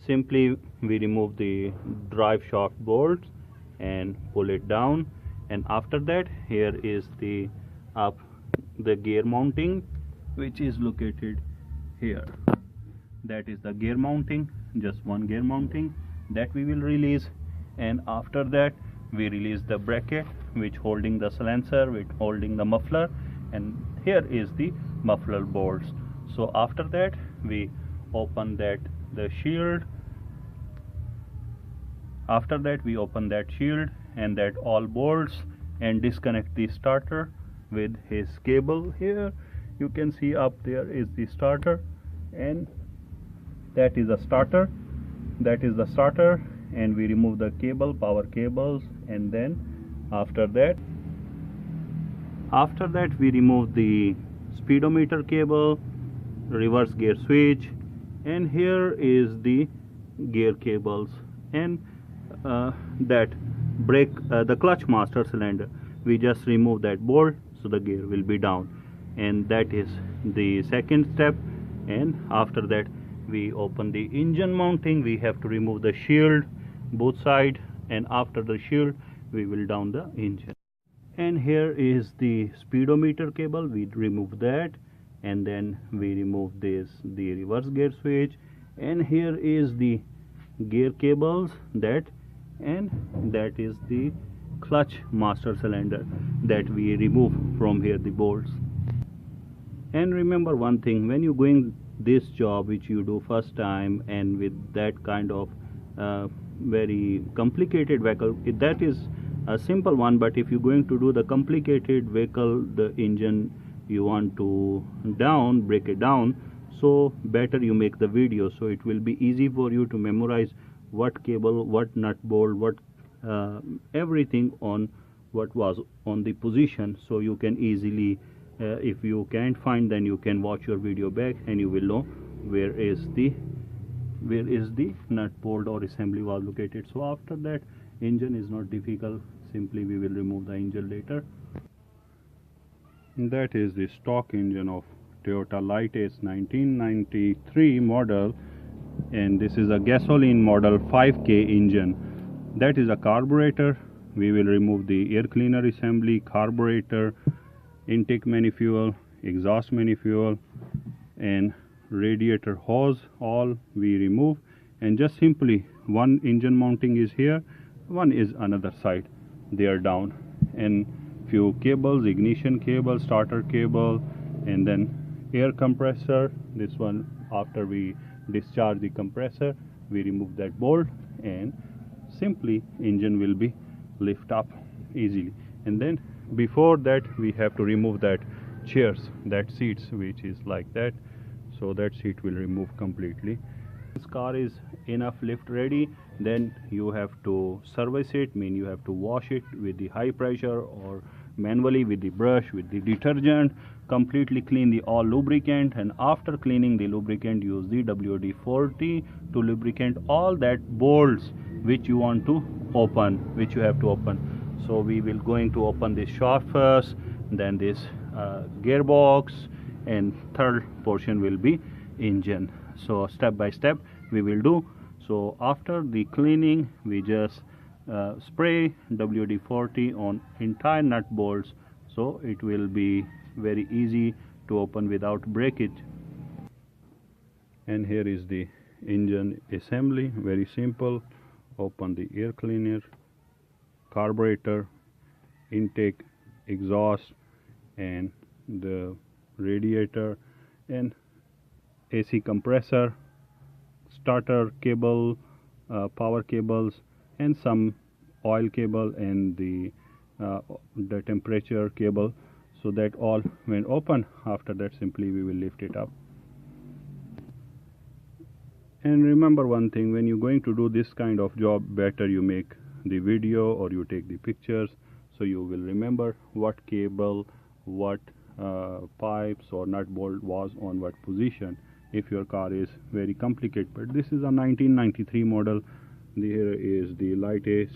Simply we remove the drive shaft bolts and pull it down, and after that here is the gear mounting, which is located here. That is the gear mounting, just one gear mounting that we will release, and after that we release the bracket which holding the silencer, which holding the muffler, and here is the muffler bolts. So after that we open the shield. After that we open that shield and that all bolts and disconnect the starter with his cable. Here you can see up there is the starter, and that is the starter, and we remove the power cables, and then after that we remove the speedometer cable, reverse gear switch, and here is the gear cables, and that brake the clutch master cylinder. We just remove that bolt so the gear will be down, and that is the second step. And after that we open the engine mounting. We have to remove the shield both side, and after the shield we will down the engine. And here is the speedometer cable. We remove that, and then we remove the reverse gear switch, and here is the gear cables, and that is the clutch master cylinder that we remove from here, the bolts. And remember one thing, when you're going this job which you do first time and with that kind of very complicated vehicle, that is a simple one, but if you're going to do the complicated vehicle, the engine you want to break it down, so better you make the video, so it will be easy for you to memorize what cable, what nut bolt, what everything on what was on the position, so you can easily if you can't find, then you can watch your video back and you will know where is the nut bolt or assembly was located. So after that, engine is not difficult, simply we will remove the engine later. That is the stock engine of Toyota liteace 1993 model, and this is a gasoline model 5K engine. That is a carburetor. We will remove the air cleaner assembly, carburetor, intake manifold, exhaust manifold, and radiator hose, all we remove, and just simply one engine mounting is here, one is another side, they are down, and few cables, ignition cable, starter cable, and then air compressor. This one, after we discharge the compressor, we remove that bolt, and simply engine will be lift up easily. And then before that we have to remove that chairs, that seats which is like that, so that seat will remove completely. This car is enough lift ready, then you have to service it, mean you have to wash it with the high pressure or manually with the brush, with the detergent, completely clean the all lubricant, and after cleaning the lubricant use the WD-40 to lubricant all that bolts which you want to open, which you have to open. So we will going to open this shaft first, then this gearbox, and third portion will be engine. So step by step we will do. So after the cleaning we just spray WD-40 on entire nut bolts, so it will be very easy to open without breakage. And here is the engine assembly, very simple. Open the air cleaner, carburetor, intake, exhaust, and the radiator, and AC compressor, starter cable, power cables, and some oil cable, and the temperature cable. So that all when open, after that simply we will lift it up. And remember one thing, when you're going to do this kind of job, better you make the video or you take the pictures, so you will remember what cable, what pipes or nut bolt was on what position, if your car is very complicated. But this is a 1993 model. Here is the liteace,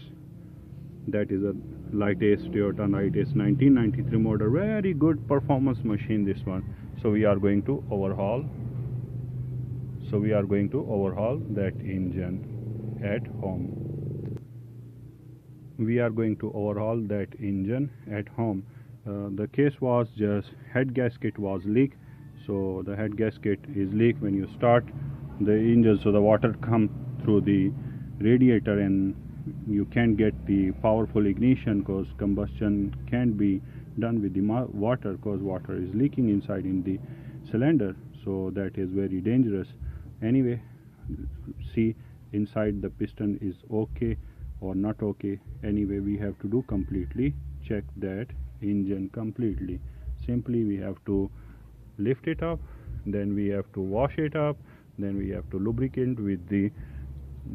that is a liteace, Toyota liteace 1993 model, very good performance machine this one. So we are going to overhaul. So we are going to overhaul that engine at home. We are going to overhaul that engine at home. The case was just head gasket was leak. So the head gasket is leak when you start the engine, so the water come through the radiator and you can't get the powerful ignition because combustion can't be done with the water because water is leaking inside in the cylinder. So that is very dangerous. Anyway, see inside the piston is okay or not okay. Anyway, we have to do completely check that engine completely. Simply we have to lift it up, then we have to wash it up, then we have to lubricate with the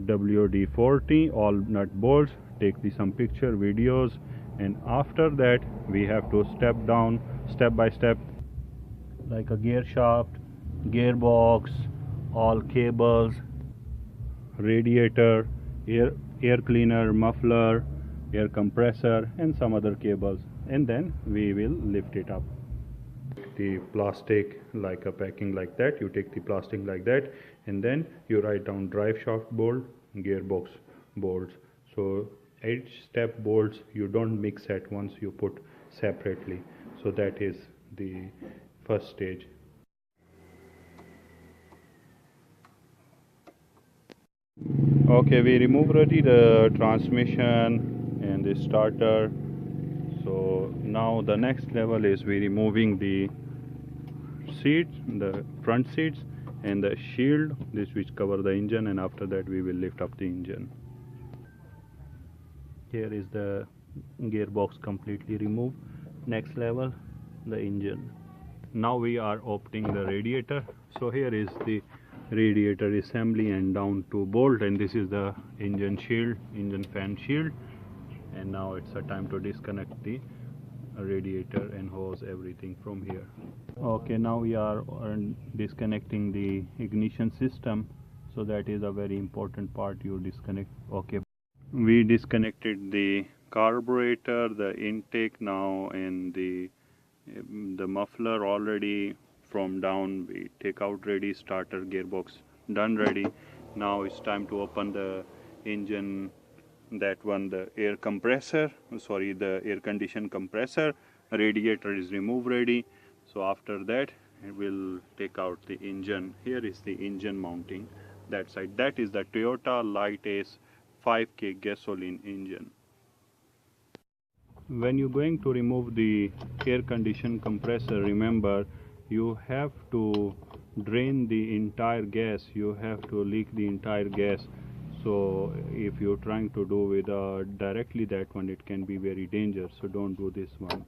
WD-40 all nut bolts, take some picture videos, and after that we have to step by step, like a gear shaft, gearbox, all cables, radiator, air cleaner, muffler, air compressor, and some other cables, and then we will lift it up. The plastic, like a packing like that, you take the plastic like that, and then you write down drive shaft bolt, gearbox bolts. So each step bolts you don't mix at once, you put separately. So that is the first stage. Okay, we remove already the transmission and the starter. So now the next level is we removing the seats, the front seats and the shield, this which cover the engine, and after that we will lift up the engine. Here is the gearbox completely removed. Next level, the engine. Now we are opening the radiator. So here is the radiator assembly and down to bolt, and this is the engine shield, engine fan shield. And now it's a time to disconnect the radiator and hose everything from here. Okay, now we are disconnecting the ignition system. So that is a very important part, you disconnect. Okay, we disconnected the carburetor, the intake now, and the muffler already from down. We take out ready, starter, gearbox done ready. Now it's time to open the engine, that one, the air compressor, sorry, the air condition compressor, radiator is removed ready. So after that it will take out the engine. Here is the engine mounting, that side. That is the Toyota liteace 5K gasoline engine. When you're going to remove the air condition compressor, remember you have to drain the entire gas, you have to leak the entire gas. So if you're trying to do with directly that one, it can be very dangerous, so don't do this one.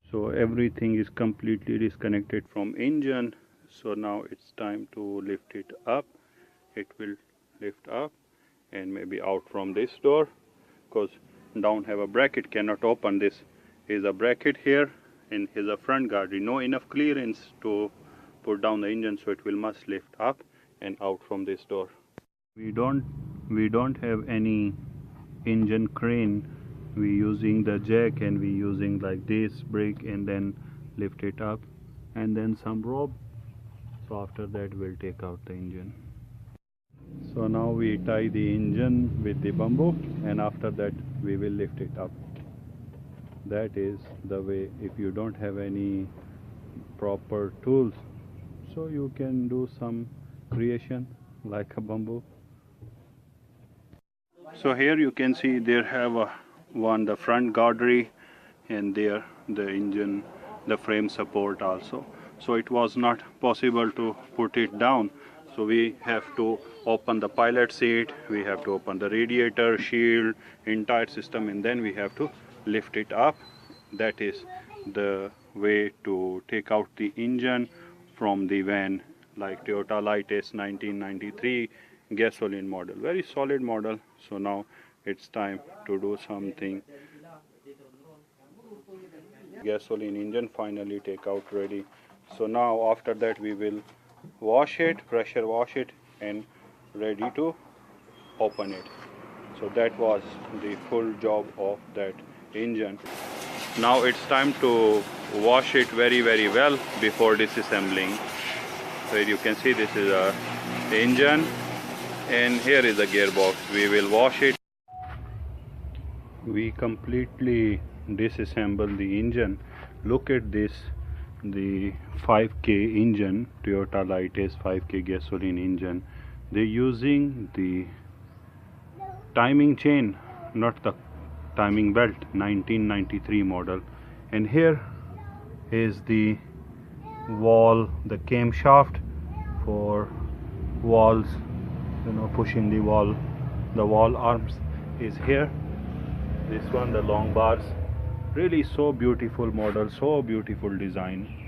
So everything is completely disconnected from engine. So now it's time to lift it up. It will lift up and maybe out from this door, because down have a bracket, cannot open. This is a bracket here and is a front guard, no enough clearance to put down the engine, so it will must lift up and out from this door. We don't have any engine crane. We using the jack, and we using like this brick and then lift it up, and then some rope. So after that we'll take out the engine. So now we tie the engine with the bamboo, and after that we will lift it up. That is the way. If you don't have any proper tools, so you can do some creation like a bamboo. So here you can see there have the front gaudery, and there the engine, the frame support also. So it was not possible to put it down, so we have to open the pilot seat, we have to open the radiator, shield, entire system, and then we have to lift it up. That is the way to take out the engine from the van, like Toyota liteace 1993 gasoline model, very solid model. So now it's time to do something. Gasoline engine finally take out ready. So now after that we will wash it, pressure wash it, and ready to open it. So that was the full job of that engine. Now it's time to wash it very well before disassembling. where you can see this is a engine, and here is a gearbox. We will wash it. We completely disassemble the engine. Look at this, the 5K engine, Toyota liteace 5K gasoline engine. They're using the timing chain, not the timing belt, 1993 model. And here is the wall, the camshaft for walls, pushing the wall arms is here. This one, the long bars, really so beautiful model, so beautiful design.